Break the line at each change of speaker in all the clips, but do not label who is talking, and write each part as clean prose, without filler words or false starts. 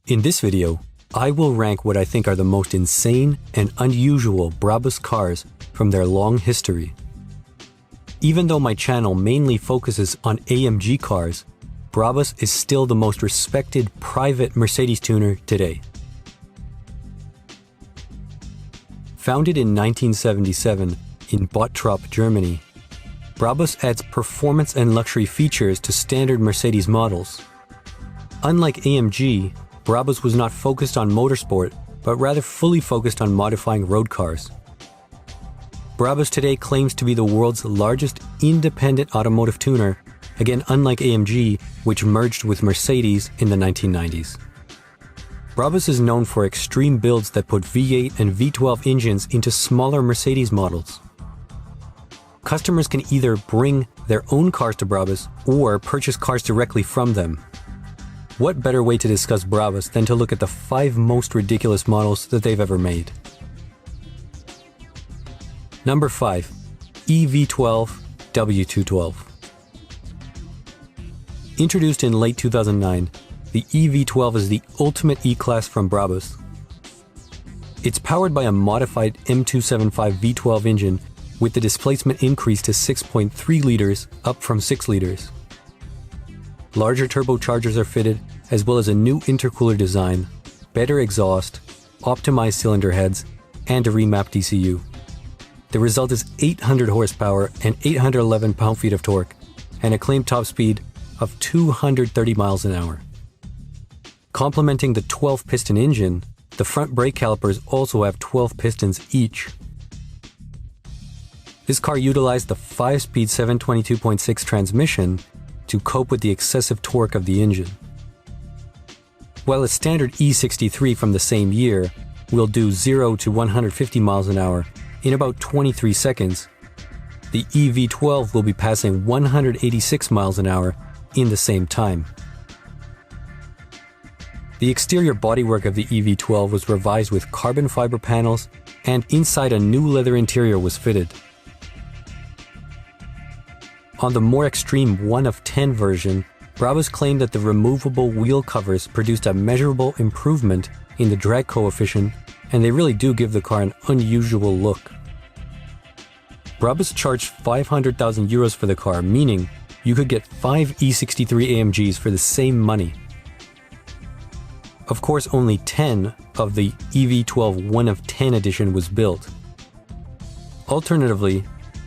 In this video, I will rank what I think are the most insane and unusual Brabus cars from their long history. Even though my channel mainly focuses on AMG cars, Brabus is still the most respected private Mercedes tuner today. Founded in 1977 in Bottrop, Germany, Brabus adds performance and luxury features to standard Mercedes models. Unlike AMG, Brabus was not focused on motorsport, but rather fully focused on modifying road cars. Brabus today claims to be the world's largest independent automotive tuner, again unlike AMG, which merged with Mercedes in the 1990s. Brabus is known for extreme builds that put V8 and V12 engines into smaller Mercedes models. Customers can either bring their own cars to Brabus or purchase cars directly from them. What better way to discuss Brabus than to look at the 5 most ridiculous models that they've ever made? Number 5. EV12 W212. Introduced in late 2009, the EV12 is the ultimate E-Class from Brabus. It's powered by a modified M275 V12 engine with the displacement increased to 6.3 liters, up from 6 liters. Larger turbochargers are fitted, as well as a new intercooler design, better exhaust, optimized cylinder heads, and a remapped ECU. The result is 800 horsepower and 811 pound-feet of torque, and a claimed top speed of 230 miles an hour. Complementing the 12-piston engine, the front brake calipers also have 12 pistons each. This car utilized the 5-speed 722.6 transmission to cope with the excessive torque of the engine. While a standard E63 from the same year will do 0 to 150 miles an hour in about 23 seconds, the EV12 will be passing 186 miles an hour in the same time. The exterior bodywork of the EV12 was revised with carbon fiber panels, and inside a new leather interior was fitted. On the more extreme 1 of 10 version, Brabus claimed that the removable wheel covers produced a measurable improvement in the drag coefficient, and they really do give the car an unusual look. Brabus charged 500,000 euros for the car, meaning you could get 5 E63 AMGs for the same money. Of course, only 10 of the EV12 1 of 10 edition was built. Alternatively,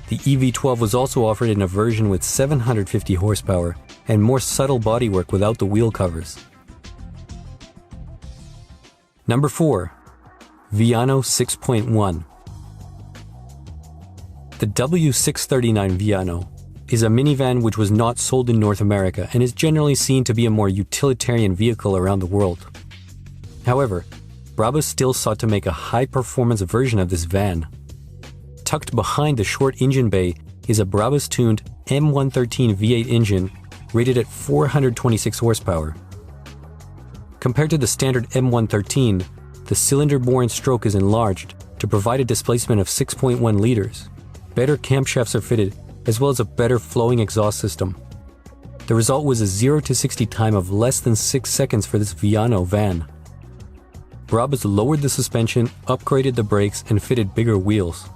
the EV12 was also offered in a version with 750 horsepower and more subtle bodywork without the wheel covers. Number 4. Viano 6.1. The W639 Viano is a minivan which was not sold in North America and is generally seen to be a more utilitarian vehicle around the world. However, Brabus still sought to make a high-performance version of this van. Tucked behind the short engine bay is a Brabus-tuned M113 V8 engine rated at 426 horsepower. Compared to the standard M113, the cylinder-bore stroke is enlarged to provide a displacement of 6.1 liters. Better camshafts are fitted, as well as a better flowing exhaust system. The result was a 0 to 60 time of less than 6 seconds for this Viano van. Brabus lowered the suspension, upgraded the brakes, and fitted bigger wheels.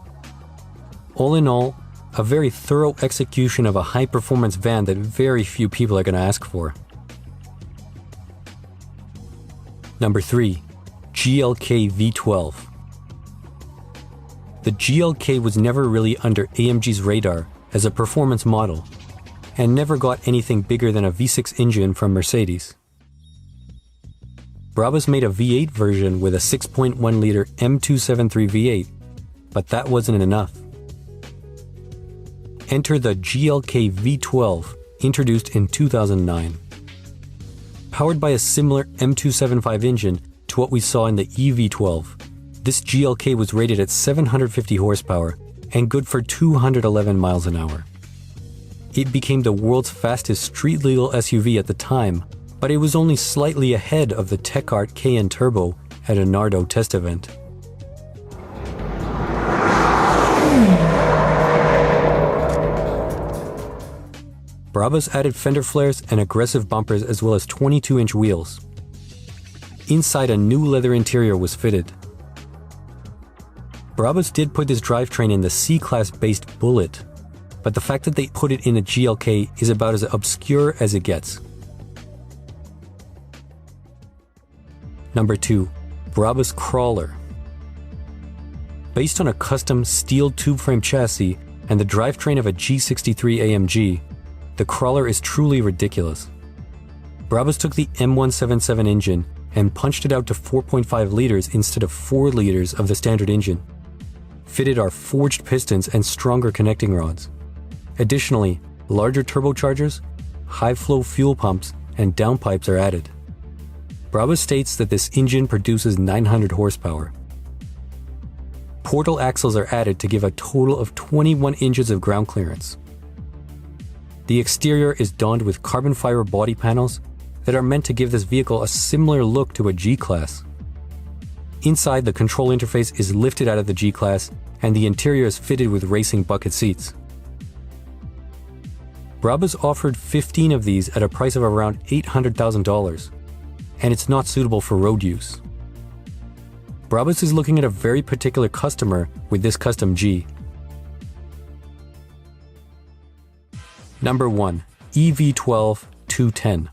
All in all, a very thorough execution of a high-performance van that very few people are going to ask for. Number 3. GLK V12. The GLK was never really under AMG's radar as a performance model, and never got anything bigger than a V6 engine from Mercedes. Brabus made a V8 version with a 6.1-liter M273 V8, but that wasn't enough. Enter the GLK V12, introduced in 2009. Powered by a similar M275 engine to what we saw in the EV12, this GLK was rated at 750 horsepower and good for 211 miles an hour. It became the world's fastest street-legal SUV at the time, but it was only slightly ahead of the TechArt KN Turbo at a Nardo test event. Brabus added fender flares and aggressive bumpers as well as 22-inch wheels. Inside, a new leather interior was fitted. Brabus did put this drivetrain in the C-Class based Bullet, but the fact that they put it in a GLK is about as obscure as it gets. Number 2. Brabus Crawler. Based on a custom steel tube frame chassis and the drivetrain of a G63 AMG, the Crawler is truly ridiculous. Brabus took the M177 engine and punched it out to 4.5 liters instead of 4 liters of the standard engine. Fitted are forged pistons and stronger connecting rods. Additionally, larger turbochargers, high-flow fuel pumps, and downpipes are added. Brabus states that this engine produces 900 horsepower. Portal axles are added to give a total of 21 inches of ground clearance. The exterior is donned with carbon fiber body panels that are meant to give this vehicle a similar look to a G-Class. Inside, the control interface is lifted out of the G-Class and the interior is fitted with racing bucket seats. Brabus offered 15 of these at a price of around $800,000, and it's not suitable for road use. Brabus is looking at a very particular customer with this custom G. Number 1. EV12 210.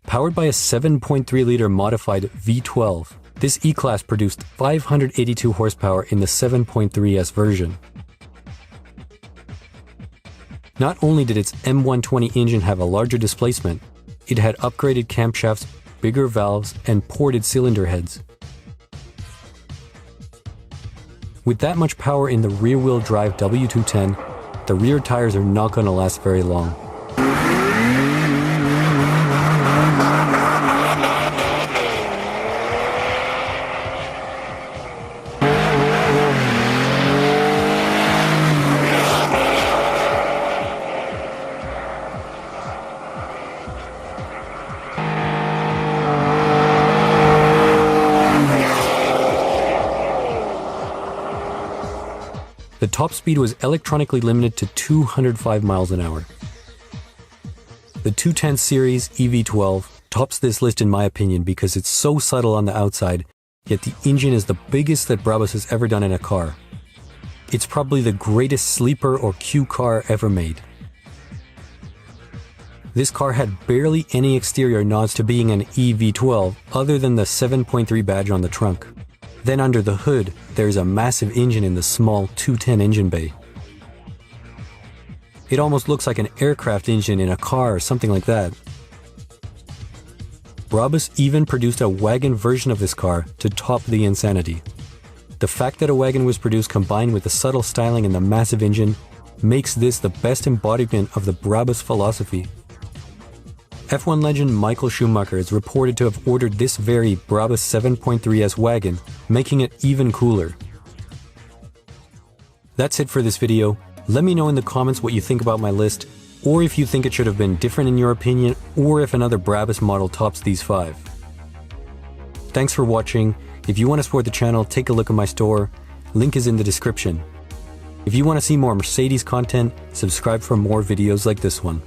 Powered by a 7.3-liter modified V12, this E-Class produced 582 horsepower in the 7.3S version. Not only did its M120 engine have a larger displacement, it had upgraded camshafts, bigger valves, and ported cylinder heads. With that much power in the rear-wheel drive W210, the rear tires are not going to last very long. The top speed was electronically limited to 205 miles an hour. The 210 series EV12 tops this list in my opinion because it's so subtle on the outside, yet the engine is the biggest that Brabus has ever done in a car. It's probably the greatest sleeper or Q car ever made. This car had barely any exterior nods to being an EV12 other than the 7.3 badge on the trunk. Then under the hood, there is a massive engine in the small 210 engine bay. It almost looks like an aircraft engine in a car or something like that. Brabus even produced a wagon version of this car to top the insanity. The fact that a wagon was produced combined with the subtle styling and the massive engine makes this the best embodiment of the Brabus philosophy. F1 legend Michael Schumacher is reported to have ordered this very Brabus 7.3S wagon, making it even cooler. That's it for this video. Let me know in the comments what you think about my list, or if you think it should have been different in your opinion, or if another Brabus model tops these 5. Thanks for watching. If you want to support the channel, take a look at my store. Link is in the description. If you want to see more Mercedes content, subscribe for more videos like this one.